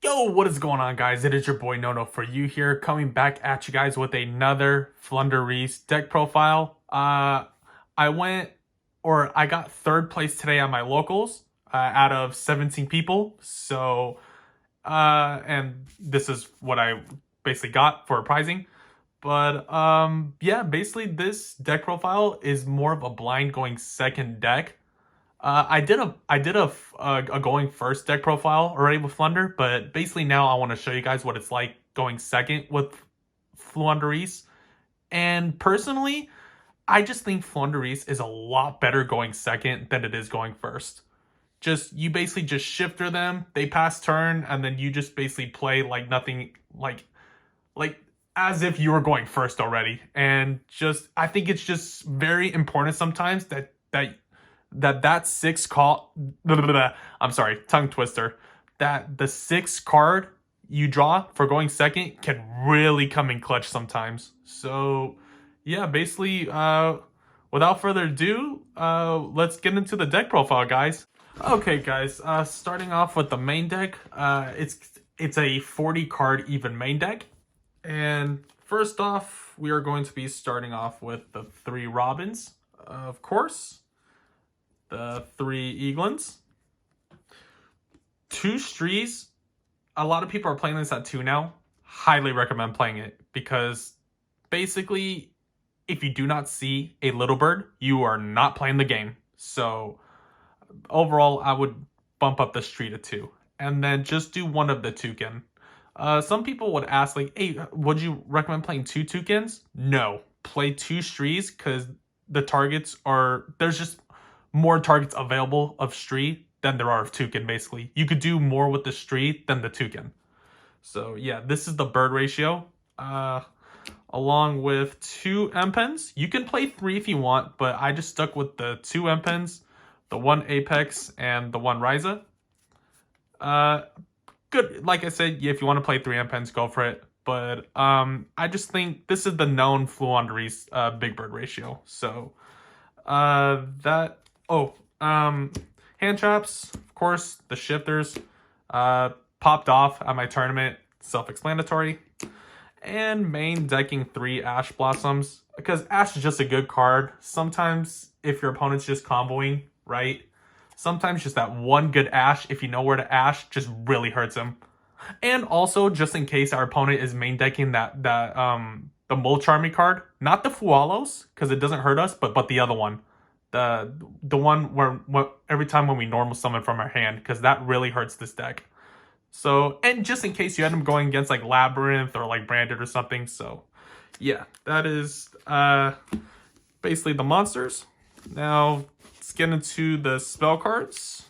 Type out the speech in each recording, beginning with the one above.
Yo, what is going on, guys? It is your boy Nono for you here, coming back at you guys with another Floowandereeze deck profile. I got third place today on my locals out of 17 people. So, and this is what I basically got for pricing. But yeah, basically this deck profile is more of a blind going second deck. I did a going first deck profile already with Flunder, but basically now I want to show you guys what it's like going second with Floowandereeze. And personally, I just think Floowandereeze is a lot better going second than it is going first. You basically just shifter them, they pass turn, and then you just basically play like nothing, like as if you were going first already. And just I think it's just very important sometimes that six call I'm sorry, tongue twister. That the six card you draw for going second can really come in clutch sometimes. So yeah, basically without further ado, let's get into the deck profile, guys. Okay guys, starting off with the main deck. It's a 40 card even main deck. And first off, we are going to be starting off with the 3 Robins, of course. The 3 Eaglins, 2 Strees. A lot of people are playing this at 2 now. Highly recommend playing it because basically, if you do not see a little bird, you are not playing the game. So overall, I would bump up the Stree to 2, and then just do one of the toucan. Some people would ask, like, hey, would you recommend playing 2 toucans? No, play 2 Strees because there's just more targets available of Stree than there are of toucan. Basically, you could do more with the Stree than the toucan. So yeah, this is the bird ratio, along with 2 M-Pens. You can play 3 if you want, but I just stuck with the 2 M-Pens, the 1 Apex, and the 1 Ryza. Good, like I said, yeah, if you want to play 3 M-Pens, go for it. But I just think this is the known Floowandereeze big bird ratio. So hand traps, of course, the shifters popped off at my tournament, self-explanatory. And main decking 3 Ash Blossoms, because Ash is just a good card. Sometimes if your opponent's just comboing, right? Sometimes just that one good Ash, if you know where to Ash, just really hurts him. And also, just in case our opponent is main decking the Molcharmy card, not the Fualos, because it doesn't hurt us, but the other one. The one where every time when we normal summon from our hand, because that really hurts this deck. So, and just in case you end up going against like Labyrinth or like Branded or something. So yeah, that is basically the monsters. Now let's get into the spell cards.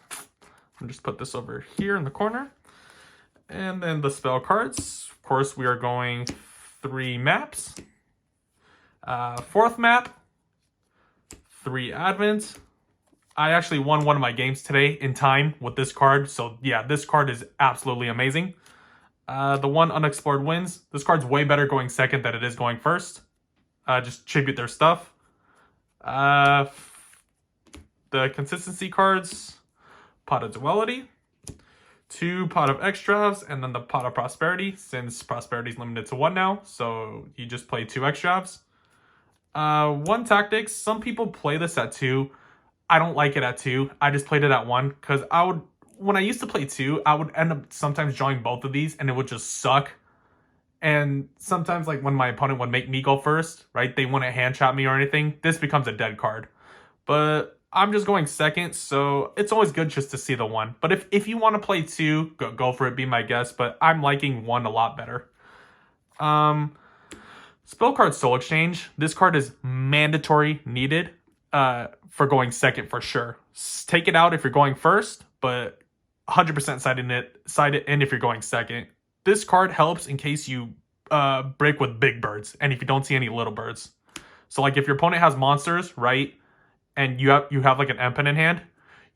I'll just put this over here in the corner. And then the spell cards. Of course, we are going 3 maps. 4th map, 3 Advent. I actually won one of my games today in time with this card. So yeah, this card is absolutely amazing. The 1 Unexplored Winds. This card's way better going second than it is going first. Just tribute their stuff. The consistency cards. Pot of Duality. 2 Pot of Extras, and then the Pot of Prosperity, since Prosperity is limited to 1 now. So you just play 2 Extras. 1 Tactics. Some people play this at 2. I don't like it at 2. I just played it at 1 because when I used to play 2, I would end up sometimes drawing both of these and it would just suck. And sometimes, like when my opponent would make me go first, right? They wouldn't hand trap me or anything. This becomes a dead card. But I'm just going second, so it's always good just to see the 1. But if you want to play 2, go for it, be my guest. But I'm liking 1 a lot better. Spell card Soul Exchange. This card is mandatory needed for going second for sure. Take it out if you're going first, but 100% side it in if you're going second. This card helps in case you break with big birds and if you don't see any little birds. So like if your opponent has monsters, right, and you have like an M-Pen in hand,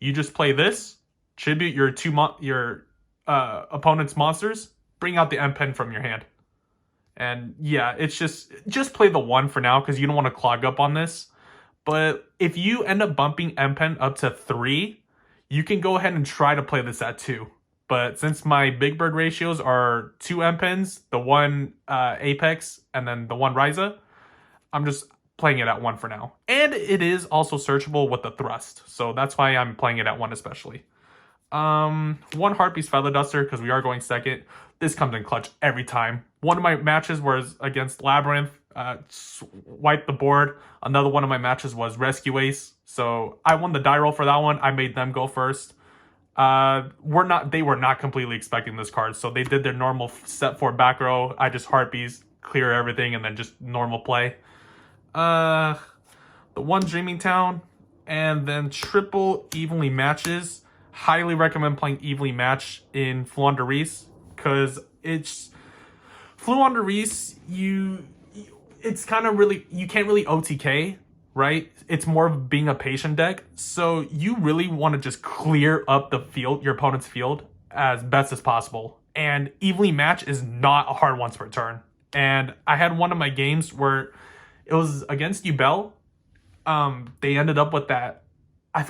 you just play this, tribute your opponent's monsters, bring out the M-Pen from your hand. And yeah, it's just play the 1 for now because you don't want to clog up on this. But if you end up bumping M-Pen up to 3, you can go ahead and try to play this at 2. But since my Big Bird ratios are 2 M-Pins, the 1 Apex, and then the 1 Ryza, I'm just playing it at 1 for now. And it is also searchable with the thrust, so that's why I'm playing it at 1 especially. 1 Heartbeast Feather Duster, because we are going second. This comes in clutch every time. One of my matches was against Labyrinth, wiped the board. Another one of my matches was Rescue Ace, so I won the die roll for that one. I made them go first. They were not completely expecting this card, so they did their normal set 4 back row. I just Heartbeast, clear everything, and then just normal play. The 1 Dreaming Town, and then triple evenly matches. Highly recommend playing evenly match in Floowandereeze, because it's Floowandereeze, it's kind of really, you can't really OTK, right? It's more of being a patient deck, so you really want to just clear up the field, your opponent's field, as best as possible. And evenly match is not a hard once per turn. And I had one of my games where it was against YuGiOh. They ended up with that. I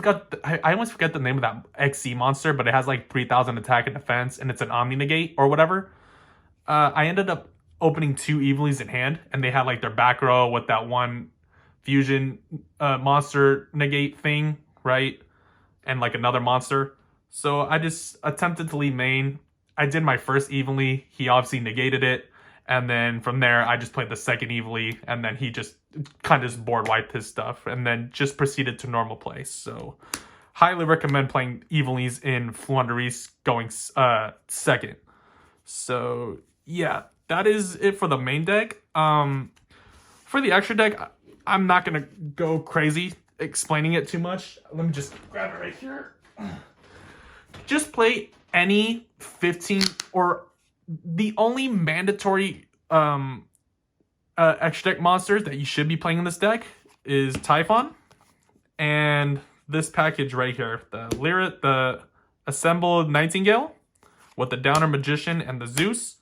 almost forget the name of that XC monster, but it has like 3,000 attack and defense, and it's an Omni Negate or whatever. I ended up opening 2 Evilies in hand, and they had like their back row with that 1 fusion monster negate thing, right? And like another monster. So I just attempted to lead main. I did my first Evily. He obviously negated it. And then from there, I just played the second Evily, and then he just kind of just board wiped his stuff, and then just proceeded to normal play. So, highly recommend playing Evilies in Floowandereeze going second. So, yeah, that is it for the main deck. For the extra deck, I'm not going to go crazy explaining it too much. Let me just grab it right here. Just play any 15 or... The only mandatory extra deck monsters that you should be playing in this deck is Typhon and this package right here, the Assembled Nightingale with the Downer Magician and the Zeus.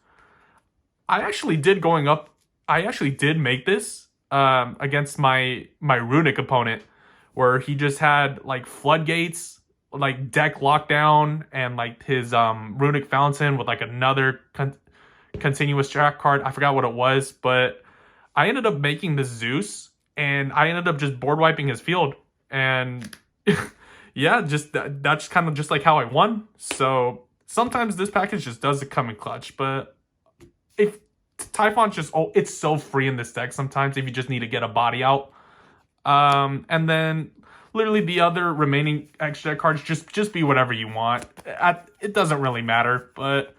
I actually did make this against my Runic opponent, where he just had like Floodgates, like deck lockdown, and like his Runic Fountain with like another continuous track card. I forgot what it was, but I ended up making this Zeus, and I ended up just board wiping his field, and yeah, just that's kind of just like how I won. So sometimes this package just doesn't come in clutch, but if Typhon's just, it's so free in this deck sometimes if you just need to get a body out. And then literally the other remaining extra deck cards, just be whatever you want. It doesn't really matter, but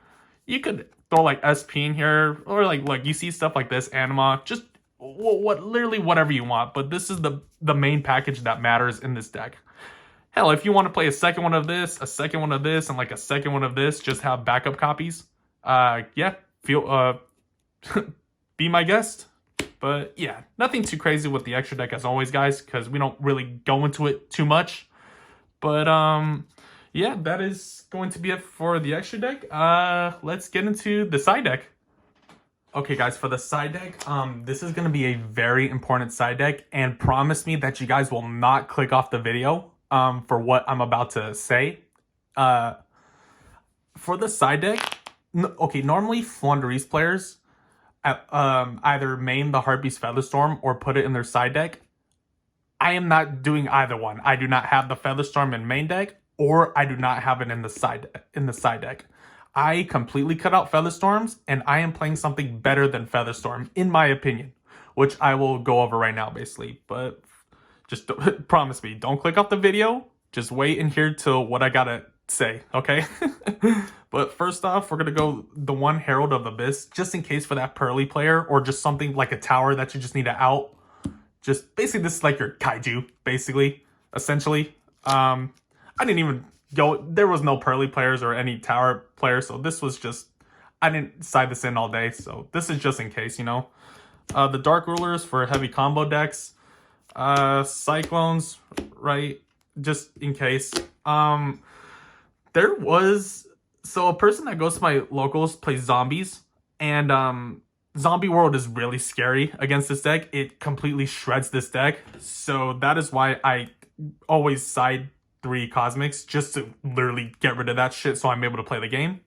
you could throw like SP in here, or like you see stuff like this, Anima, just literally whatever you want. But this is the main package that matters in this deck. Hell, if you want to play a second one of this, a second one of this, and like a second one of this, just have backup copies. Yeah, be my guest. But yeah, nothing too crazy with the extra deck as always, guys, because we don't really go into it too much. But yeah, that is going to be it for the extra deck. Let's get into the side deck. Okay, guys, for the side deck, this is going to be a very important side deck, and promise me that you guys will not click off the video for what I'm about to say. For the side deck, okay, normally Floowandereeze players either main the Heartbeast Featherstorm or put it in their side deck. I am not doing either one. I do not have the Featherstorm in main deck, or I do not have it in the side deck. I completely cut out Featherstorms, and I am playing something better than Featherstorm, in my opinion, which I will go over right now, basically. But just promise me, don't click off the video. Just wait and hear till what I gotta say, okay? But first off, we're gonna go the 1 Herald of the Abyss, just in case for that Pearly player, or just something like a tower that you just need to out. Just basically, this is like your Kaiju, basically, essentially. I didn't even go, there was no Pearly players or any tower players, so this was just, I didn't side this in all day, so this is just in case, you know. The Dark Rulers for heavy combo decks. Cyclones, right, just in case. There was, so a person that goes to my locals plays zombies, and Zombie World is really scary against this deck. It completely shreds this deck, so that is why I always side 3 cosmics just to literally get rid of that shit so I'm able to play the game.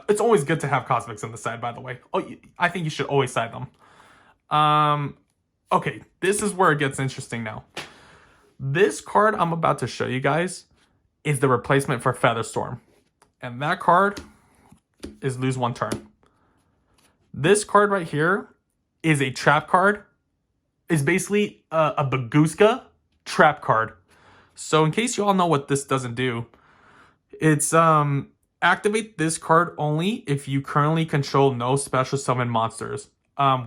It's always good to have cosmics in the side, by the way. Oh, I think you should always side them. Okay, this is where it gets interesting now. This card I'm about to show you guys is the replacement for Featherstorm. And that card is lose 1 turn. This card right here is a trap card. Is basically a Baguska trap card. So in case you all know what this doesn't do, it's activate this card only if you currently control no special summon monsters.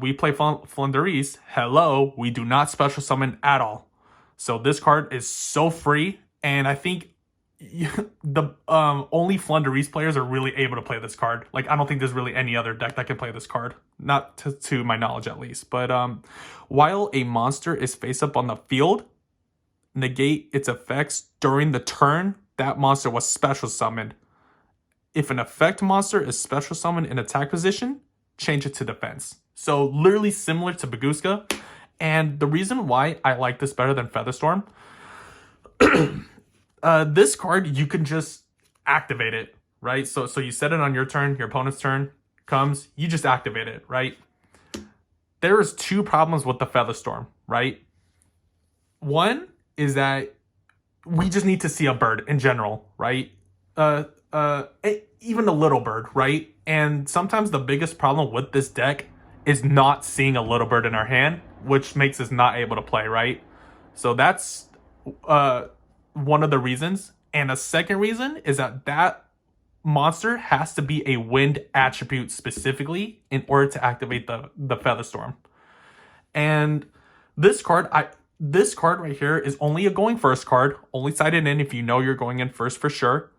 We play Floowandereeze. Hello, we do not special summon at all. So this card is so free, and I think the only Floowandereeze players are really able to play this card. Like, I don't think there's really any other deck that can play this card, not to my knowledge at least. But while a monster is face up on the field, negate its effects during the turn that monster was special summoned. If an effect monster is special summoned in attack position, change it to defense. So literally similar to Baguska. And the reason why I like this better than Featherstorm, this card, you can just activate it, right? So you set it on your turn, your opponent's turn comes, you just activate it, right? There is 2 problems with the Featherstorm, right? One is that we just need to see a bird in general, right? Even a little bird, right? And sometimes the biggest problem with this deck is not seeing a little bird in our hand, which makes us not able to play, right? So that's one of the reasons. And a second reason is that monster has to be a wind attribute specifically in order to activate the Featherstorm. And this card right here is only a going first card, only sided in if you know you're going in first for sure.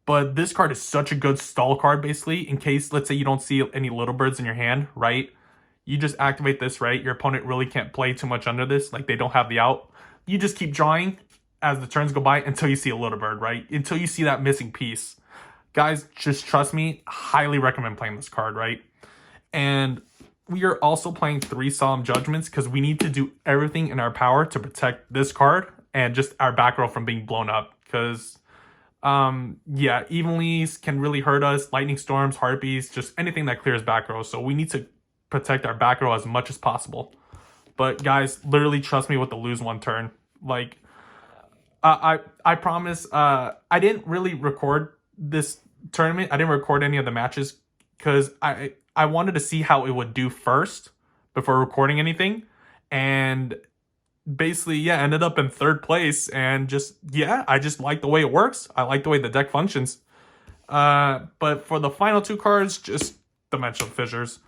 But this card is such a good stall card, basically, in case, let's say, you don't see any little birds in your hand, right? You just activate this, right? Your opponent really can't play too much under this, like they don't have the out. You just keep drawing as the turns go by until you see a little bird, right? Until you see that missing piece. Guys, just trust me, highly recommend playing this card, right? And we are also playing 3 Solemn Judgments because we need to do everything in our power to protect this card and just our back row from being blown up. Because, yeah, Evenlies can really hurt us. Lightning Storms, Harpies, just anything that clears back row. So we need to protect our back row as much as possible. But guys, literally trust me with the lose 1 turn. Like, I promise, I didn't really record this tournament. I didn't record any of the matches because I wanted to see how it would do first before recording anything. And basically, yeah, ended up in 3rd place. And just, yeah, I just like the way it works. I like the way the deck functions. But for the final 2 cards, just Dimensional Fissures.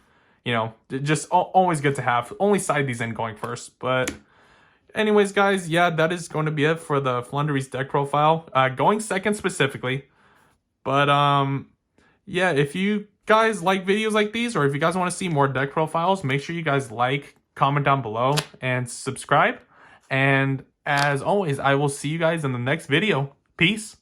You know, just always good to have. Only side these in going first. But anyways, guys, yeah, that is going to be it for the Floowandereeze deck profile. Going second specifically. But, yeah, if you guys like videos like these, or if you guys want to see more deck profiles, make sure you guys like, comment down below, and subscribe. And as always, I will see you guys in the next video. Peace.